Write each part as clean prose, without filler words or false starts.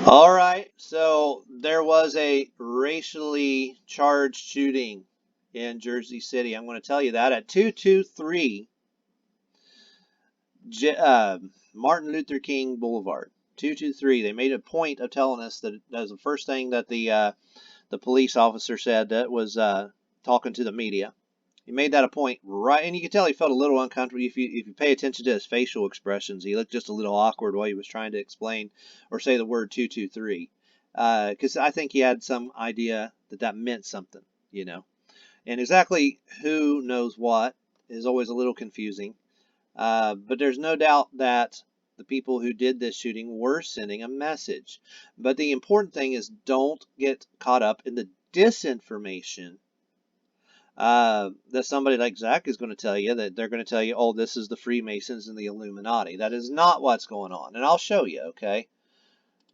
All right, so there was a racially charged shooting in Jersey City. I'm going to tell you that at 223 Martin Luther King Boulevard. 223. They made a point of telling us that that was the first thing that the police officer said that was talking to the media. He made that a point, right, and you could tell he felt a little uncomfortable. If you pay attention to his facial expressions, he looked just a little awkward while he was trying to explain or say the word 223, because I think he had some idea that that meant something, you know. And exactly who knows what is always a little confusing. But there's no doubt that the people who did this shooting were sending a message. But the important thing is don't get caught up in the disinformation that somebody like Zach is going to tell you, that they're going to tell you, oh, this is the Freemasons and the Illuminati. That is not what's going on. And I'll show you, okay?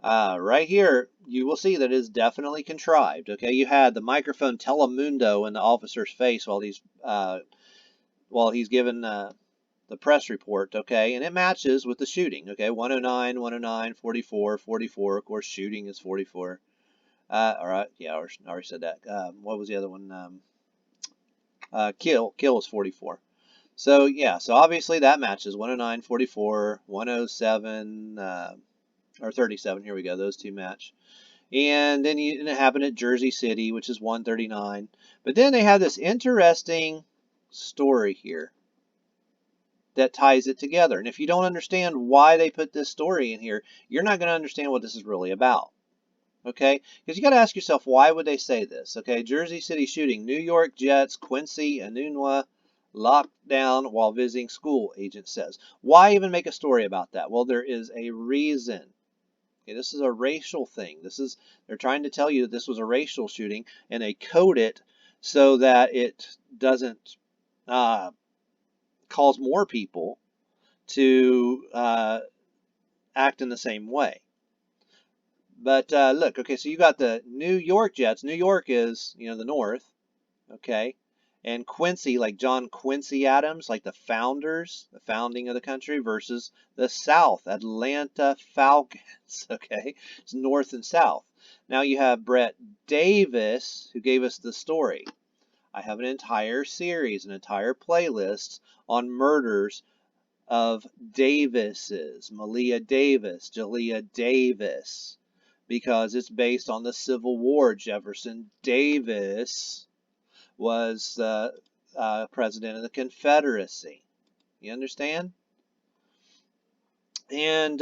Right here, you will see that it is definitely contrived, okay? You had the microphone Telemundo in the officer's face while he's given the press report, okay? And it matches with the shooting, okay? 109, 109, 44, 44. Of course, shooting is 44. All right, yeah, I already said that. What was the other one? Kill is 44. So yeah, so obviously that matches 109, 44, 107, or 37. Here we go. Those two match. And then it happened at Jersey City, which is 139. But then they have this interesting story here that ties it together. And if you don't understand why they put this story in here, you're not going to understand what this is really about. Okay? Because you got to ask yourself, why would they say this? Okay, Jersey City shooting. New York Jets, Quincy Enunwa locked down while visiting school, agent says. Why even make a story about that? Well, there is a reason. Okay, this is a racial thing. They're trying to tell you that this was a racial shooting, and they code it so that it doesn't cause more people to act in the same way. But look, okay, so you got the New York Jets. New York is, the North, okay? And Quincy, like John Quincy Adams, like the founding of the country, versus the South, Atlanta Falcons, okay? It's North and South. Now you have Brett Davis, who gave us the story. I have an entire series, an entire playlist on murders of Davises, Malia Davis, Jalea Davis, because it's based on the Civil War. Jefferson Davis was the president of the Confederacy. You understand? And,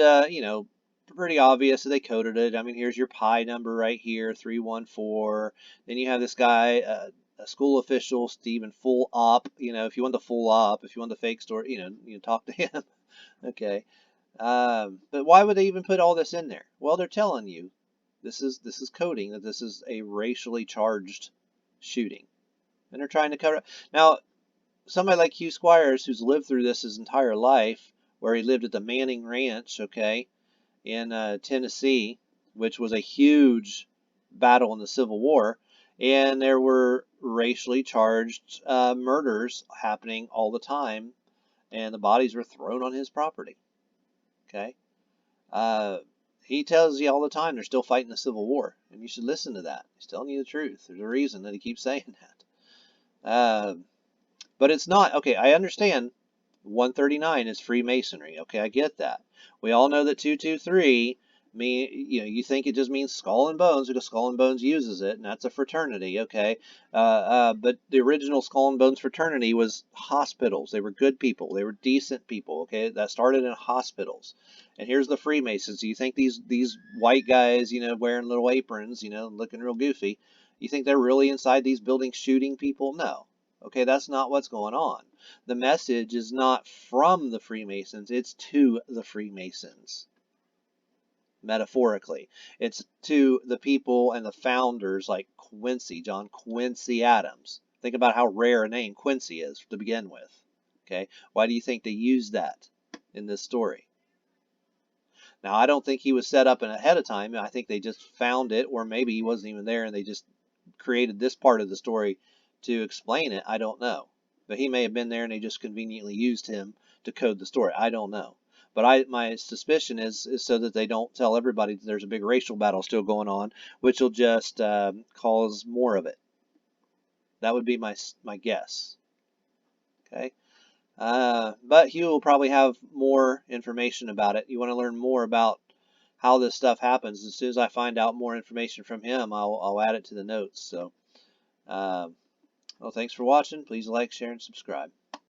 pretty obvious that they coded it. I mean, here's your pi number right here, 314. Then you have this guy, a school official, Stephen Full Op. If you want the full op, if you want the fake story, you talk to him. Okay. But why would they even put all this in there? Well, they're telling you this is coding that this is a racially charged shooting, and they're trying to cover it. Now, somebody like Hugh Squires, who's lived through this his entire life, where he lived at the Manning Ranch, okay, in Tennessee, which was a huge battle in the Civil War, and there were racially charged murders happening all the time, and the bodies were thrown on his property. Okay. He tells you all the time they're still fighting the Civil War, and you should listen to that. He's telling you the truth. There's a reason that he keeps saying that. But it's not. Okay, I understand 139 is Freemasonry. Okay, I get that. We all know that 223 you think it just means Skull and Bones because Skull and Bones uses it, and that's a fraternity. Okay, but the original Skull and Bones fraternity was hospitals. They were good people. They were decent people. Okay, that started in hospitals. And here's the Freemasons. You think these white guys, wearing little aprons, looking real goofy, you think they're really inside these buildings shooting people? No. Okay, that's not what's going on. The message is not from the Freemasons, it's to the Freemasons. Metaphorically, it's to the people and the founders like John Quincy Adams. Think about how rare a name Quincy is to begin with. Okay, why do you think they used that in this story? Now, I don't think he was set up ahead of time. I think they just found it, or maybe he wasn't even there and they just created this part of the story to explain it. I don't know. But he may have been there and they just conveniently used him to code the story. I don't know. But my suspicion is so that they don't tell everybody that there's a big racial battle still going on, which will just cause more of it. That would be my guess. Okay. But Hugh will probably have more information about it. You want to learn more about how this stuff happens. As soon as I find out more information from him, I'll add it to the notes. So, well, thanks for watching. Please like, share, and subscribe.